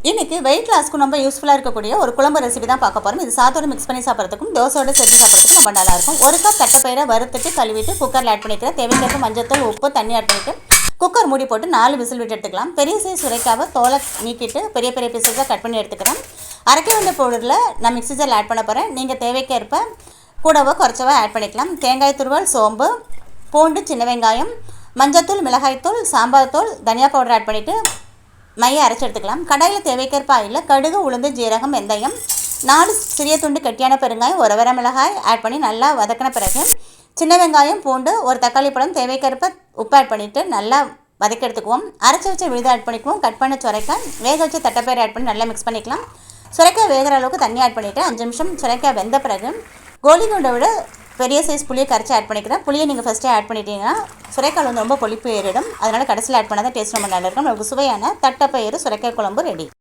இன்றைக்கி வெயிட் லாஸ்க்கு ரொம்ப யூஸ்ஃபுல்லாக இருக்கக்கூடிய ஒரு குழம்பு ரெசிபி தான் பார்க்க போகிறோம். இது சாதத்தோடு மிக்ஸ் பண்ணி சாப்பிட்றதுக்கும் தோசையோடு சேர்த்து சாப்பிட்றதுக்கும் ரொம்ப நல்லாயிருக்கும். ஒரு கப் தட்டைப்பயிரை வறுத்துட்டு கழுவிட்டு குக்கரில் ஆட் பண்ணிக்கிறேன். தேவைக்கேற்ப மஞ்சத்தூள், உப்பு, தண்ணி ஆட் பண்ணிவிட்டு குக்கர் மூடி போட்டு 4 விசில் விட்டு எடுத்துக்கலாம். பெரிய சைஸ் சுரைக்காவை தோலை நீக்கிட்டு பெரிய பெரிய பீஸஸாக கட் பண்ணி எடுத்துக்கிறேன். அரைக்க வேண்டிய பவுடரில் நான் மிக்ஸி ஜாரில் ஆட் பண்ண போகிறேன். நீங்கள் தேவைக்கேற்ப கூடவோ குறைச்சவோ ஆட் பண்ணிக்கலாம். தேங்காய் துருவல், சோம்பு, பூண்டு, சின்ன வெங்காயம், மஞ்சத்தூள், மிளகாய்த்தூள், சாம்பார் தூள், தனியா பவுடர் ஆட் பண்ணிவிட்டு மையை அரைச்சி எடுத்துக்கலாம். கடாயில் தேவைக்கேற்ப ஆயிலில் கடுகு, உளுந்து, ஜீரகம், வெந்தயம், 4 சிறிய துண்டு கட்டியான பெருங்காயம், ஒரு வர மிளகாய் ஆட் பண்ணி நல்லா வதக்கின பிறகு சின்ன வெங்காயம், பூண்டு, ஒரு தக்காளி பழம், தேவைக்கேற்ப உப்பு ஆட் பண்ணிவிட்டு நல்லா வதக்கி எடுத்துக்குவோம். அரைச்சி வச்ச விழுது ஆட் பண்ணிக்குவோம். கட் பண்ண சுரைக்காய், வேக வச்ச தட்டைப்பயிரை ஆட் பண்ணி நல்லா மிக்ஸ் பண்ணிக்கலாம். சுரைக்காய் வேகிற அளவுக்கு தண்ணி ஆட் பண்ணிவிட்டு 5 நிமிஷம் சுரைக்காய் வெந்த பிறகு கோலி குண்டை விட பெரிய சைஸ் புளியை கரைச்சி ஆட் பண்ணிக்கிறேன். புளியை நீங்கள் ஃபஸ்ட்டே ஆட் பண்ணிட்டீங்கன்னா சுரைக்காய் வந்து ரொம்ப புளிப்பு ஏறிடும். அதனால் கடைசியில் ஆட் பண்ணால் தான் டேஸ்ட் ரொம்ப நல்லா இருக்கும். நமக்கு சுவையான தட்டைப்பயிறு சுரைக்காய் குழம்பு ரெடி.